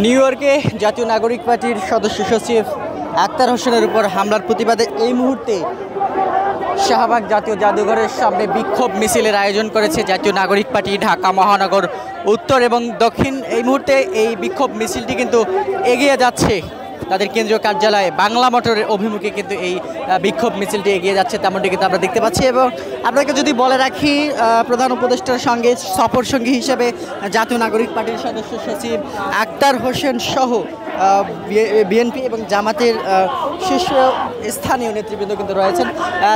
New ইয়র্কে জাতীয় নাগরিক পার্টির সদস্য সচিব আক্তার হোসেনের উপর হামলার প্রতিবাদে এই মুহূর্তে শাহবাগ জাতীয় জাদুঘরের সামনে বিক্ষোভ মিছিলের আয়োজন করেছে জাতীয় নাগরিক পার্টি ঢাকা মহানগর উত্তর এবং দক্ষিণ। এই মুহূর্তে এই বিক্ষোভ মিছিলটি কিন্তু এগিয়ে যাচ্ছে তাদের কেন্দ্রীয় কার্যালয়ে বাংলা মোটরের অভিমুখে, কিন্তু এই বিক্ষোভ মিছিলটি এগিয়ে যাচ্ছে তেমনটি কিন্তু আমরা দেখতে পাচ্ছি। এবং আপনাকে যদি বলে রাখি, প্রধান উপদেষ্টার সঙ্গে সফর সঙ্গী হিসেবে জাতীয় নাগরিক পার্টির সদস্য সচিব আক্তার হোসেন সহ বিএনপি এবং জামাতের শীর্ষ স্থানীয় নেতৃবৃন্দ কিন্তু রয়েছেন।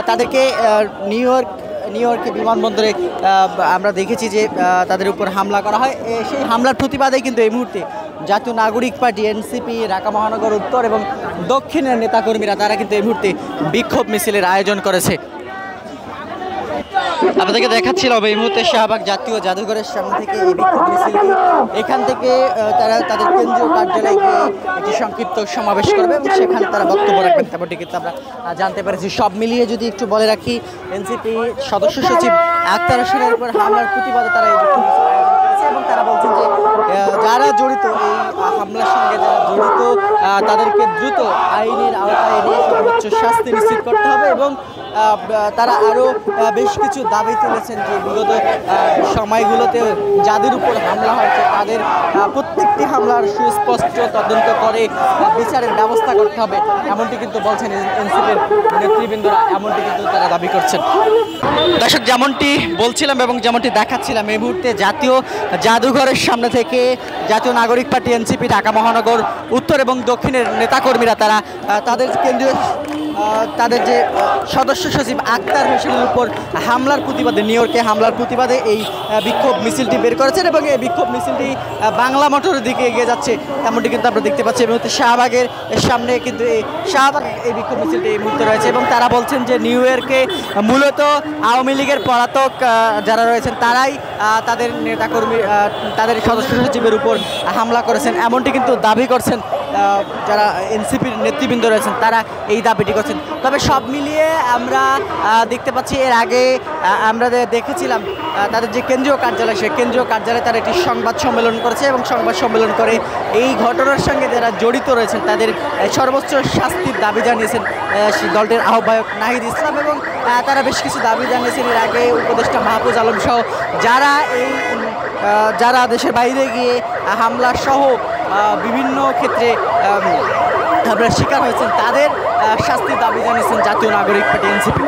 তাদেরকে নিউ ইয়র্কে বিমানবন্দরে আমরা দেখেছি যে তাদের উপর হামলা করা হয়। সেই হামলার প্রতিবাদে কিন্তু এই মুহূর্তে জাতীয় নাগরিক পার্টি, এনসিপি, ঢাকা মহানগর উত্তর এবং দক্ষিণের নেতাকর্মীরা তারা কিন্তু এই মুহূর্তে বিক্ষোভ মিছিলের আয়োজন করেছে। আপনাদেরকে দেখাচ্ছিলাম এই মুহূর্তে শাহবাগ জাতীয় জাদুঘরের সামনে থেকে এই বিক্ষোভ মিছিলটি। এখান থেকে তারা তাদের কেন্দ্রীয় কার্যালয়ে গিয়ে একটি সংক্ষিপ্ত সমাবেশ করবে এবং সেখানে তারা বক্তব্য রাখবেন তেমনটি কিন্তু আমরা জানতে পেরেছি। সব মিলিয়ে যদি একটু বলে রাখি, এনসিপি সদস্য সচিব আক্তার হোসেনের উপর হামলার প্রতিবাদে তারা এই বিক্ষোভ মিছিল আয়োজন করেছে এবং তারা বলছেন যে যারা জড়িত, এই হামলার সঙ্গে যারা জড়িত তাদেরকে দ্রুত আইনের আওতায় এনে সর্বোচ্চ শাস্তি নিশ্চিত করতে হবে। এবং তারা আরও বেশ কিছু দাবি তুলেছেন যে বিগত সময়গুলোতে যাদের উপর হামলা হয়েছে তাদের প্রত্যেকটি হামলার সুস্পষ্ট তদন্ত করে বিচারের ব্যবস্থা করতে হবে, এমনটি কিন্তু বলছেন এনসিপির নেতৃবৃন্দরা, এমনটি কিন্তু তারা দাবি করছেন। দর্শক, যেমনটি বলছিলাম এবং যেমনটি দেখাচ্ছিলাম, এই মুহূর্তে জাতীয় জাদুঘরের সামনে থেকে জাতীয় নাগরিক পার্টি, এনসিপি, ঢাকা মহানগর উত্তর এবং দক্ষিণের নেতাকর্মীরা তারা তাদের কেন্দ্রীয় তাদের যে সদস্য সচিব আক্তার হোসেনের উপর হামলার প্রতিবাদে, নিউ ইয়র্কে হামলার প্রতিবাদে এই বিক্ষোভ মিছিলটি বের করেছেন এবং এই বিক্ষোভ মিছিলটি বাংলা মোটরের দিকে এগিয়ে যাচ্ছে তেমনটি কিন্তু আমরা দেখতে পাচ্ছি। এই মুহূর্তে শাহবাগের সামনে কিন্তু এই বিক্ষোভ মিছিলটি এই মুহূর্তে রয়েছে এবং তারা বলছেন যে নিউ ইয়র্কে মূলত আওয়ামী লীগের পলাতক যারা রয়েছেন তারাই তাদের নেতাকর্মী, তাদের সদস্য সচিবের উপর হামলা করেছেন, এমনটি কিন্তু দাবি করছেন যারা এনসিপির নেতৃবৃন্দ রয়েছেন, তারা এই দাবিটি করছেন। তবে সব মিলিয়ে আমরা দেখতে পাচ্ছি, এর আগে আমরা দেখেছিলাম তাদের যে কেন্দ্রীয় কার্যালয়, সেই কেন্দ্রীয় কার্যালয়ে তারা একটি সংবাদ সম্মেলন করেছে এবং সংবাদ সম্মেলন করে এই ঘটনার সঙ্গে যারা জড়িত রয়েছেন তাদের সর্বোচ্চ শাস্তির দাবি জানিয়েছেন দলটির আহ্বায়ক নাহিদ ইসলাম। এবং তারা বেশ কিছু দাবি জানিয়েছেন এর আগে উপদেষ্টা মাহফুজ আলম সহ যারা দেশের বাইরে গিয়ে হামলা সহ বিভিন্ন ক্ষেত্রে হামলার শিকার হয়েছেন, তাদের শাস্তির দাবি জানিয়েছেন জাতীয় নাগরিক পার্টি, এনসিপি।